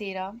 13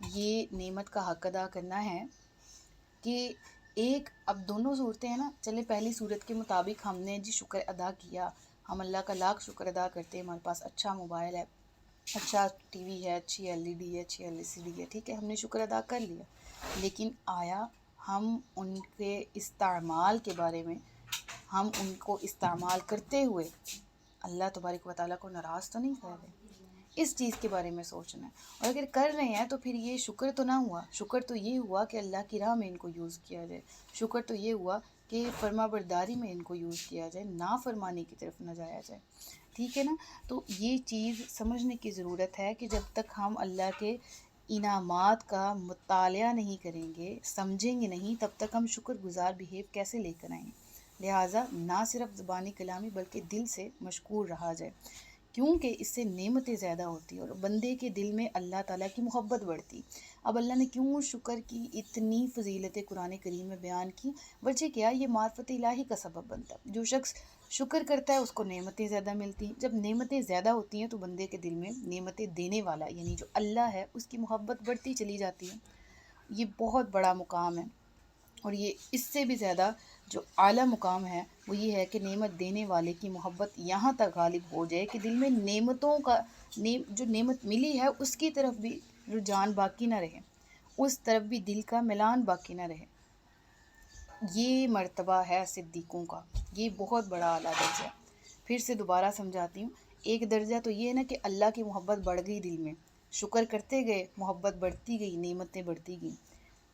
یہ نعمت کا حق ادا کرنا ہے کہ ایک اب دونوں صورتیں ہیں نا. چلے پہلی صورت کے مطابق ہم نے جی شکر ادا کیا, ہم اللہ کا لاکھ شکر ادا کرتے ہیں, ہمارے پاس اچھا موبائل ہے, اچھا ٹی وی ہے, اچھی LED ہے, اچھی LCD ہے, ٹھیک ہے, ہم نے شکر ادا کر لیا. لیکن آیا ہم ان کے استعمال کے بارے میں, ہم ان کو استعمال کرتے ہوئے اللہ تبارک و تعالیٰ کو ناراض تو نہیں کر رہے؟ اس چیز کے بارے میں سوچنا ہے. اور اگر کر رہے ہیں تو پھر یہ شکر تو نہ ہوا. شکر تو یہ ہوا کہ اللہ کی راہ میں ان کو یوز کیا جائے. شکر تو یہ ہوا کہ فرما برداری میں ان کو یوز کیا جائے, نافرمانی کی طرف نہ جایا جائے. ٹھیک ہے نا. تو یہ چیز سمجھنے کی ضرورت ہے کہ جب تک ہم اللہ کے انعامات کا مطالعہ نہیں کریں گے, سمجھیں گے نہیں, تب تک ہم شکر گزار بیہیو کیسے لے کر آئیں گے. لہٰذا نہ صرف زبانی کلامی بلکہ دل سے مشکور رہا جائے, کیونکہ اس سے نعمتیں زیادہ ہوتی ہیں اور بندے کے دل میں اللہ تعالیٰ کی محبت بڑھتی. اب اللہ نے کیوں شکر کی اتنی فضیلتیں قرآن کریم میں بیان کی؟ وجہ کیا؟ یہ معرفت الہی کا سبب بنتا. جو شخص شکر کرتا ہے اس کو نعمتیں زیادہ ملتی ہیں. جب نعمتیں زیادہ ہوتی ہیں تو بندے کے دل میں نعمتیں دینے والا یعنی جو اللہ ہے اس کی محبت بڑھتی چلی جاتی ہے. یہ بہت بڑا مقام ہے. اور یہ اس سے بھی زیادہ جو اعلیٰ مقام ہے وہ یہ ہے کہ نعمت دینے والے کی محبت یہاں تک غالب ہو جائے کہ دل میں نعمتوں کا جو نعمت ملی ہے اس کی طرف بھی رجحان باقی نہ رہے, اس طرف بھی دل کا میلان باقی نہ رہے. یہ مرتبہ ہے صدیقوں کا, یہ بہت بڑا اعلیٰ درجہ ہے. پھر سے دوبارہ سمجھاتی ہوں. ایک درجہ تو یہ ہے نا کہ اللہ کی محبت بڑھ گئی دل میں, شکر کرتے گئے, محبت بڑھتی گئی, نعمتیں بڑھتی گئیں.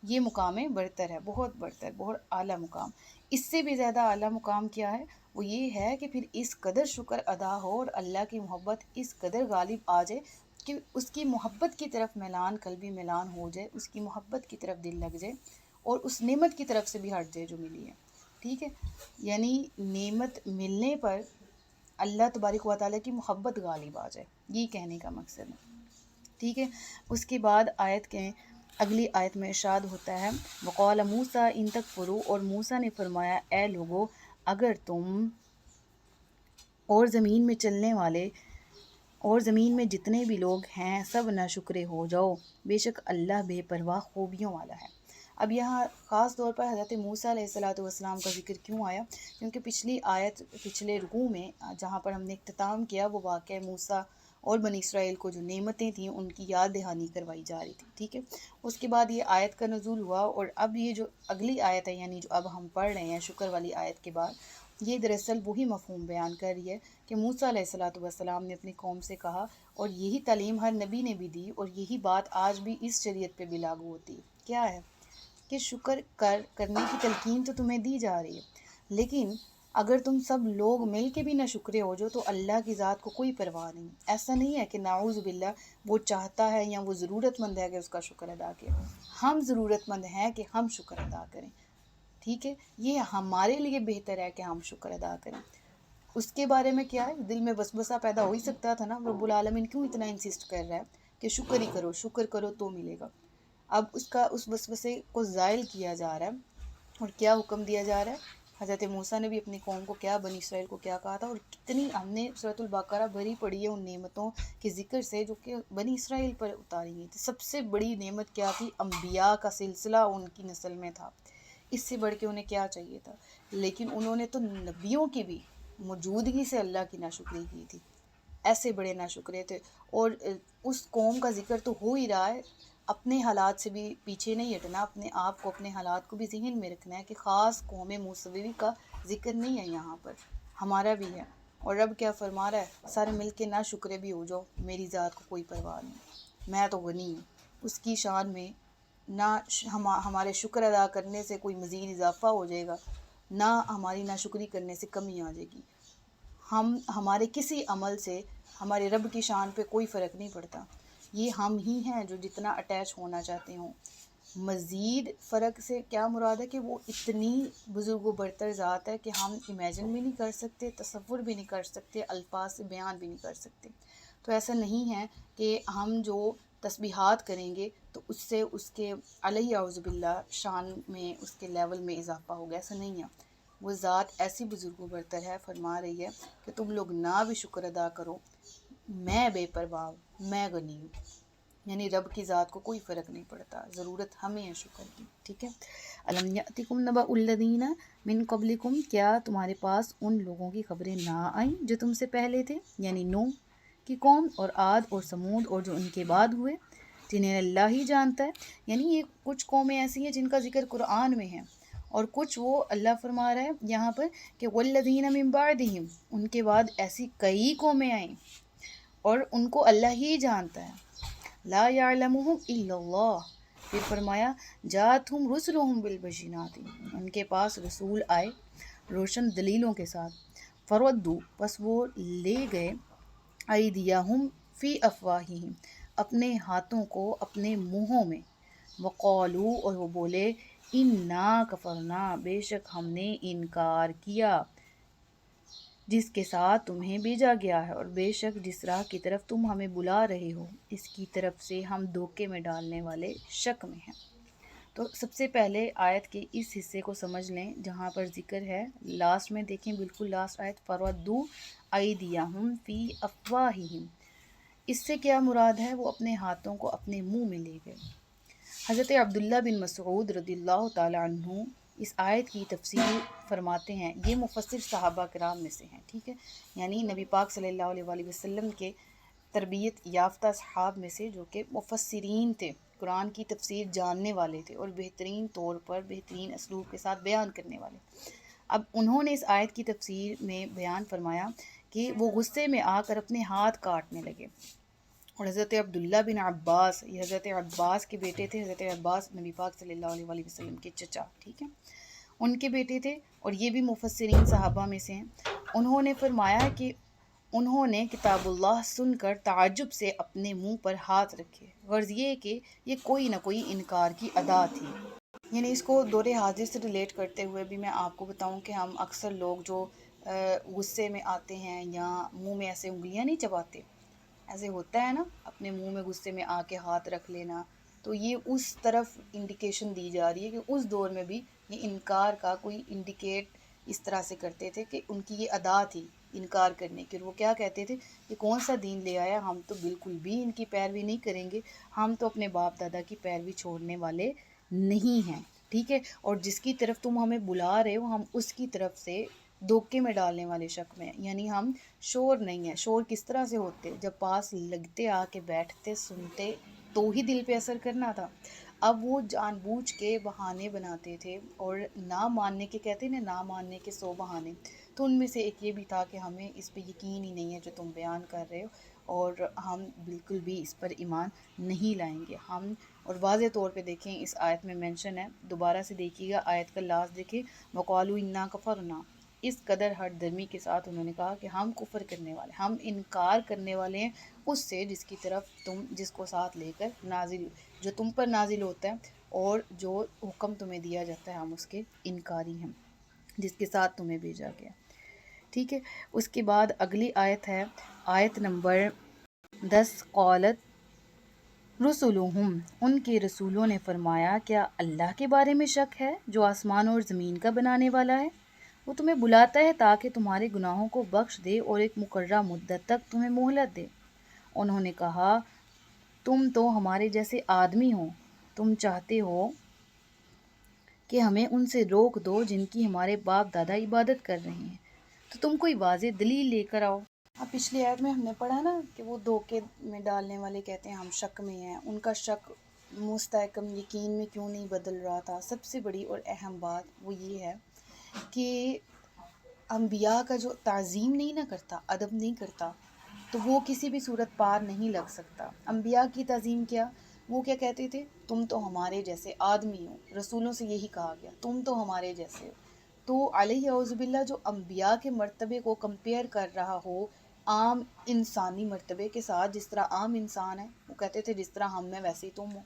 یہ مقام برتر ہے, بہت برتر, بہت اعلیٰ مقام. اس سے بھی زیادہ اعلیٰ مقام کیا ہے؟ وہ یہ ہے کہ پھر اس قدر شکر ادا ہو اور اللہ کی محبت اس قدر غالب آ جائے کہ اس کی محبت کی طرف میلان, قلبی میلان ہو جائے, اس کی محبت کی طرف دل لگ جائے اور اس نعمت کی طرف سے بھی ہٹ جائے جو ملی ہے. ٹھیک ہے. یعنی نعمت ملنے پر اللہ تبارک و تعالیٰ کی محبت غالب آ جائے, یہ کہنے کا مقصد ہے. ٹھیک ہے. اس کے بعد آیت کے اگلی آیت میں ارشاد ہوتا ہے وقال موسیٰ ان تکفروا, اور موسیٰ نے فرمایا اے لوگو اگر تم اور زمین میں چلنے والے اور زمین میں جتنے بھی لوگ ہیں سب ناشکرے ہو جاؤ, بے شک اللہ بے پرواہ خوبیوں والا ہے. اب یہاں خاص طور پر حضرت موسیٰ علیہ السلام کا ذکر کیوں آیا؟ کیونکہ پچھلی آیت, پچھلے رکوع میں جہاں پر ہم نے اختتام کیا وہ واقعہ موسیٰ اور بنی اسرائیل کو جو نعمتیں تھیں ان کی یاد دہانی کروائی جا رہی تھی. ٹھیک ہے. اس کے بعد یہ آیت کا نزول ہوا اور اب یہ جو اگلی آیت ہے یعنی جو اب ہم پڑھ رہے ہیں شکر والی آیت کے بعد, یہ دراصل وہی مفہوم بیان کر رہی ہے کہ موسیٰ علیہ السلام نے اپنی قوم سے کہا, اور یہی تعلیم ہر نبی نے بھی دی, اور یہی بات آج بھی اس شریعت پہ بھی لاگو ہوتی ہے. کیا ہے؟ کہ شکر کرنے کی تلقین تو تمہیں دی جا رہی ہے, لیکن اگر تم سب لوگ مل کے بھی نہ شکرے ہو جو تو اللہ کی ذات کو کوئی پرواہ نہیں. ایسا نہیں ہے کہ نعوذ باللہ وہ چاہتا ہے یا وہ ضرورت مند ہے کہ اس کا شکر ادا کرے. ہم ضرورت مند ہیں کہ ہم شکر ادا کریں. ٹھیک ہے. یہ ہمارے لیے بہتر ہے کہ ہم شکر ادا کریں. اس کے بارے میں کیا ہے؟ دل میں وسوسہ پیدا ہو ہی سکتا تھا نا. رب العالمین کیوں اتنا انسسٹ کر رہا ہے کہ شکر ہی کرو, شکر کرو تو ملے گا. اب اس وسوسے کو زائل کیا جا رہا ہے اور کیا حکم دیا جا رہا ہے. حضرت موسیٰ نے بھی اپنی قوم کو کیا, بنی اسرائیل کو کیا کہا تھا, اور کتنی ہم نے سورۃ البقرہ بھری پڑی ہے ان نعمتوں کے ذکر سے جو کہ بنی اسرائیل پر اتاری گئی تھی. سب سے بڑی نعمت کیا تھی؟ انبیاء کا سلسلہ ان کی نسل میں تھا. اس سے بڑھ کے انہیں کیا چاہیے تھا؟ لیکن انہوں نے تو نبیوں کی بھی موجودگی سے اللہ کی ناشکری کی تھی. ایسے بڑے ناشکرے تھے. اور اس قوم کا ذکر تو ہو ہی رہا ہے. اپنے حالات سے بھی پیچھے نہیں ہٹنا, اپنے آپ کو, اپنے حالات کو بھی ذہن میں رکھنا ہے کہ خاص قوم موسوی کا ذکر نہیں ہے یہاں پر, ہمارا بھی ہے. اور رب کیا فرما رہا ہے؟ سارے مل کے نہ شکرے بھی ہو جاؤ, میری ذات کو کوئی پرواہ نہیں, میں تو غنی ہوں. اس کی شان میں نہ ہمارے شکر ادا کرنے سے کوئی مزید اضافہ ہو جائے گا, نہ ہماری ناشکری کرنے سے کمی آ جائے گی. ہمارے کسی عمل سے ہمارے رب کی شان پہ کوئی فرق نہیں پڑتا. یہ ہم ہی ہیں جو جتنا اٹیچ ہونا چاہتے ہوں. مزید فرق سے کیا مراد ہے کہ وہ اتنی بزرگ و برتر ذات ہے کہ ہم امیجن بھی نہیں کر سکتے, تصور بھی نہیں کر سکتے, الفاظ سے بیان بھی نہیں کر سکتے. تو ایسا نہیں ہے کہ ہم جو تسبیحات کریں گے تو اس سے اس کے علیہ اعوذ باللہ شان میں, اس کے لیول میں اضافہ ہوگا. ایسا نہیں ہے. وہ ذات ایسی بزرگ و برتر ہے, فرما رہی ہے کہ تم لوگ نہ بھی شکر ادا کرو, میں بے پرواہ ہوں, میں غنی ہوں. یعنی رب کی ذات کو کوئی فرق نہیں پڑتا، ضرورت ہمیں ہے شکر کی، ٹھیک ہے۔ الم یأتکم نبأ الذین من قبلکم، کیا تمہارے پاس ان لوگوں کی خبریں نہ آئیں جو تم سے پہلے تھے، یعنی نوح کی قوم اور عاد اور سمود اور جو ان کے بعد ہوئے، جنہیں اللہ ہی جانتا ہے۔ یعنی یہ کچھ قومیں ایسی ہیں جن کا ذکر قرآن میں ہے، اور کچھ وہ اللہ فرما رہا ہے یہاں پر کہ والذین من بعدہم، ان کے بعد ایسی کئی قومیں آئیں اور ان کو اللہ ہی جانتا ہے۔ لا یعلمہم الا اللہ، پھر فرمایا جاتہم رسلہم بالبینات، ان کے پاس رسول آئے روشن دلیلوں کے ساتھ، فردو، پس وہ لے گئے، ایدیہم فی افواہہم، اپنے ہاتھوں کو اپنے منہوں میں، وقالو، اور وہ بولے انا کفرنا، بے شک ہم نے انکار کیا جس کے ساتھ تمہیں بھیجا گیا ہے، اور بے شک جس راہ کی طرف تم ہمیں بلا رہے ہو اس کی طرف سے ہم دھوکے میں ڈالنے والے شک میں ہیں۔ تو سب سے پہلے آیت کے اس حصے کو سمجھ لیں جہاں پر ذکر ہے، لاسٹ میں دیکھیں بالکل لاسٹ آیت، فردو ایدیہم فی افواہہم، اس سے کیا مراد ہے؟ وہ اپنے ہاتھوں کو اپنے منہ میں لے گئے۔ حضرت عبداللہ بن مسعود رضی اللہ تعالی عنہ اس آیت کی تفسیر فرماتے ہیں، یہ مفسر صحابہ کرام میں سے ہیں، ٹھیک ہے، یعنی نبی پاک صلی اللہ علیہ وآلہ وسلم کے تربیت یافتہ صحاب میں سے جو کہ مفسرین تھے، قرآن کی تفسیر جاننے والے تھے اور بہترین طور پر بہترین اسلوب کے ساتھ بیان کرنے والے۔ اب انہوں نے اس آیت کی تفسیر میں بیان فرمایا کہ وہ غصے میں آ کر اپنے ہاتھ کاٹنے لگے، اور حضرت عبداللہ بن عباس، یہ حضرت عباس کے بیٹے تھے، حضرت عباس نبی پاک صلی اللہ علیہ وآلہ وسلم کے چچا، ٹھیک ہے، ان کے بیٹے تھے اور یہ بھی مفسرین صحابہ میں سے ہیں۔ انہوں نے فرمایا کہ انہوں نے کتاب اللہ سن کر تعجب سے اپنے منہ پر ہاتھ رکھے، غرض یہ کہ یہ کوئی نہ کوئی انکار کی ادا تھی۔ یعنی اس کو دور حاضر سے ریلیٹ کرتے ہوئے بھی میں آپ کو بتاؤں کہ ہم اکثر لوگ جو غصے میں آتے ہیں یا منہ میں ایسے انگلیاں نہیں چباتے، ایسے ہوتا ہے نا، اپنے منہ میں غصے میں آ کے ہاتھ رکھ لینا، تو یہ اس طرف انڈیکیشن دی جا رہی ہے کہ اس دور میں بھی یہ انکار کا کوئی انڈیکیٹ اس طرح سے کرتے تھے کہ ان کی یہ ادا تھی انکار کرنے کی، اور وہ کیا کہتے تھے کہ کون سا دین لے آیا، ہم تو بالکل بھی ان کی پیروی نہیں کریں گے، ہم تو اپنے باپ دادا کی پیروی چھوڑنے والے نہیں ہیں، ٹھیک ہے، اور جس کی طرف تم ہمیں بلا رہے ہو ہم اس کی طرف سے دھوکے میں ڈالنے والے شک میں ہیں۔ یعنی ہم شور نہیں ہیں۔ شور کس طرح سے ہوتے؟ جب پاس لگتے آ کے بیٹھتے سنتے تو ہی دل پہ اثر کرنا تھا۔ اب وہ جان بوجھ کے بہانے بناتے تھے، اور نہ ماننے کے، کہتے ہیں نہ ماننے کے 100 بہانے، تو ان میں سے ایک یہ بھی تھا کہ ہمیں اس پہ یقین ہی نہیں ہے جو تم بیان کر رہے ہو، اور ہم بالکل بھی اس پر ایمان نہیں لائیں گے ہم۔ اور واضح طور پہ دیکھیں اس آیت میں مینشن ہے، دوبارہ سے دیکھیے گا آیت کا لاسٹ دیکھیں، وقالوا انا کفرنا، اس قدر ہٹ درمی کے ساتھ انہوں نے کہا کہ ہم کفر کرنے والے، ہم انکار کرنے والے ہیں اس سے جس کی طرف تم، جس کو ساتھ لے کر نازل، جو تم پر نازل ہوتا ہے اور جو حکم تمہیں دیا جاتا ہے ہم اس کے انکاری ہیں، جس کے ساتھ تمہیں بھیجا گیا، ٹھیک ہے۔ اس کے بعد اگلی آیت ہے آیت نمبر 10، قالت رسولہم، ان کے رسولوں نے فرمایا کیا اللہ کے بارے میں شک ہے جو آسمان اور زمین کا بنانے والا ہے؟ وہ تمہیں بلاتا ہے تاکہ تمہارے گناہوں کو بخش دے اور ایک مقررہ مدت تک تمہیں مہلت دے۔ انہوں نے کہا تم تو ہمارے جیسے آدمی ہو، تم چاہتے ہو کہ ہمیں ان سے روک دو جن کی ہمارے باپ دادا عبادت کر رہے ہیں، تو تم کوئی واضح دلیل لے کر آؤ۔ اب پچھلی آیت میں ہم نے پڑھا نا کہ وہ دھوکے میں ڈالنے والے کہتے ہیں ہم شک میں ہیں، ان کا شک مستحکم یقین میں کیوں نہیں بدل رہا تھا؟ سب سے بڑی اور اہم بات وہ یہ ہے کہ انبیاء کا جو تعظیم نہیں نہ کرتا، ادب نہیں کرتا، تو وہ کسی بھی صورت پار نہیں لگ سکتا۔ انبیاء کی تعظیم کیا؟ وہ کیا کہتے تھے؟ تم تو ہمارے جیسے آدمی ہو، رسولوں سے یہی کہا گیا تم تو ہمارے جیسے ہو۔ تو علیہ اعوذ باللہ جو انبیاء کے مرتبے کو کمپیئر کر رہا ہو عام انسانی مرتبے کے ساتھ، جس طرح عام انسان ہے، وہ کہتے تھے جس طرح ہم میں ویسے ہی تم ہو،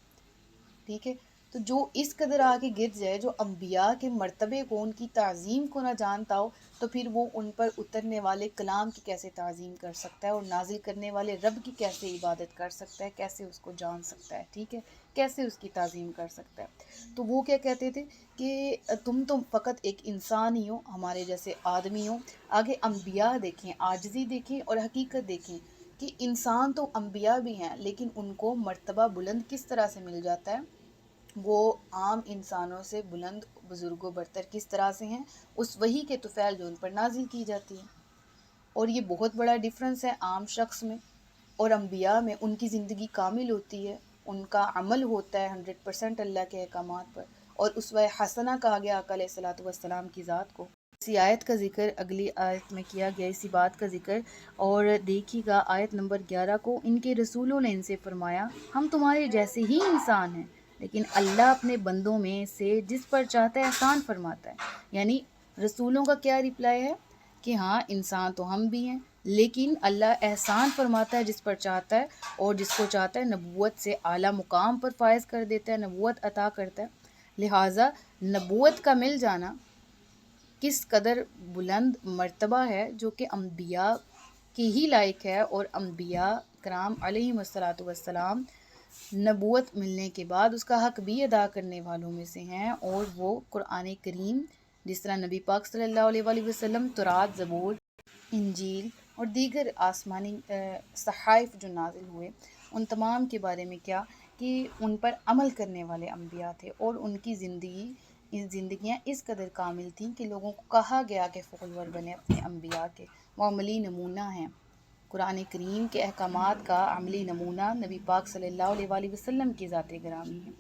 ٹھیک ہے۔ تو جو اس قدر آگے گر جائے، جو انبیاء کے مرتبے کو، ان کی تعظیم کو نہ جانتا ہو، تو پھر وہ ان پر اترنے والے کلام کی کیسے تعظیم کر سکتا ہے، اور نازل کرنے والے رب کی کیسے عبادت کر سکتا ہے، کیسے اس کو جان سکتا ہے، ٹھیک ہے، کیسے اس کی تعظیم کر سکتا ہے۔ تو وہ کیا کہتے تھے کہ تم فقط ایک انسان ہی ہو، ہمارے جیسے آدمی ہو۔ آگے انبیاء دیکھیں، عاجزی دیکھیں اور حقیقت دیکھیں، کہ انسان تو انبیاء بھی ہیں لیکن ان کو مرتبہ بلند کس طرح سے مل جاتا ہے، وہ عام انسانوں سے بلند بزرگ و برتر کس طرح سے ہیں، اس وحی کے طفیل جو ان پر نازل کی جاتی ہے۔ اور یہ بہت بڑا ڈفرنس ہے عام شخص میں اور انبیاء میں۔ ان کی زندگی کامل ہوتی ہے، ان کا عمل ہوتا ہے 100% اللہ کے احکامات پر، اور اسوہ حسنہ کہا گیا آقا علیہ الصلوۃ والسلام کی ذات کو۔ اسی آیت کا ذکر اگلی آیت میں کیا گیا، اسی بات کا ذکر۔ اور دیکھیے گا آیت نمبر 11 کو، ان کے رسولوں نے ان سے فرمایا ہم تمہارے جیسے ہی انسان ہیں، لیکن اللہ اپنے بندوں میں سے جس پر چاہتا ہے احسان فرماتا ہے۔ یعنی رسولوں کا کیا رپلائی ہے کہ ہاں انسان تو ہم بھی ہیں، لیکن اللہ احسان فرماتا ہے جس پر چاہتا ہے، اور جس کو چاہتا ہے نبوت سے اعلیٰ مقام پر فائز کر دیتا ہے، نبوت عطا کرتا ہے۔ لہٰذا نبوت کا مل جانا کس قدر بلند مرتبہ ہے جو کہ انبیاء کے ہی لائق ہے، اور انبیاء کرام علیہم الصلاۃ والسلام نبوت ملنے کے بعد اس کا حق بھی ادا کرنے والوں میں سے ہیں۔ اور وہ قرآن کریم جس طرح نبی پاک صلی اللہ علیہ وآلہ وسلم تورات، زبور، انجیل اور دیگر آسمانی صحائف جو نازل ہوئے، ان تمام کے بارے میں کیا کہ ان پر عمل کرنے والے انبیاء تھے، اور ان کی زندگیاں اس قدر کامل تھیں کہ لوگوں کو کہا گیا کہ فالور بنے اپنے انبیاء کے، وہ عملی نمونہ ہیں۔ قرآن کریم کے احکامات کا عملی نمونہ نبی پاک صلی اللہ علیہ وآلہ وسلم کی ذات گرامی ہے۔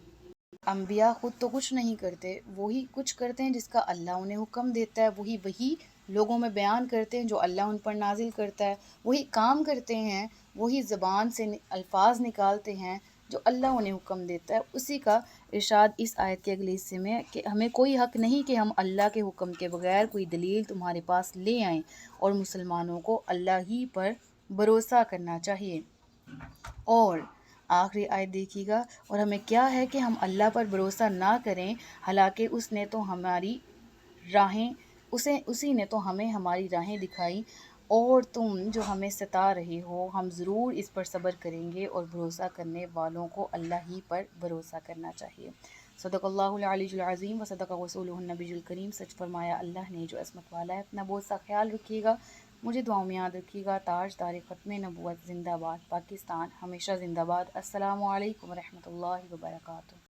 انبیاء خود تو کچھ نہیں کرتے، وہی کچھ کرتے ہیں جس کا اللہ انہیں حکم دیتا ہے، وہی لوگوں میں بیان کرتے ہیں جو اللہ ان پر نازل کرتا ہے، وہی کام کرتے ہیں، وہی زبان سے الفاظ نکالتے ہیں جو اللہ انہیں حکم دیتا ہے۔ اسی کا ارشاد اس آیت کے اگلے حصے میں کہ ہمیں کوئی حق نہیں کہ ہم اللہ کے حکم کے بغیر کوئی دلیل تمہارے پاس لے آئیں، اور مسلمانوں کو اللہ ہی پر بھروسہ کرنا چاہیے۔ اور آخری آیت دیکھیے گا، اور ہمیں کیا ہے کہ ہم اللہ پر بھروسہ نہ کریں، حالانکہ اس نے تو ہماری راہیں اسی نے تو ہمیں ہماری راہیں دکھائی، اور تم جو ہمیں ستا رہے ہو ہم ضرور اس پر صبر کریں گے، اور بھروسہ کرنے والوں کو اللہ ہی پر بھروسہ کرنا چاہیے۔ صدق اللہ العلی العظیم و صدق رسولہ النبی الکریم۔ سچ فرمایا اللہ نے جو عصمت والا ہے۔ اپنا بہت سا خیال رکھیے گا، مجھے دعاؤں میں یاد رکھیے گا۔ تاجدار ختم نبوت زندہ باد، پاکستان ہمیشہ زندہ باد۔ السلام علیکم ورحمۃ اللہ وبرکاتہ۔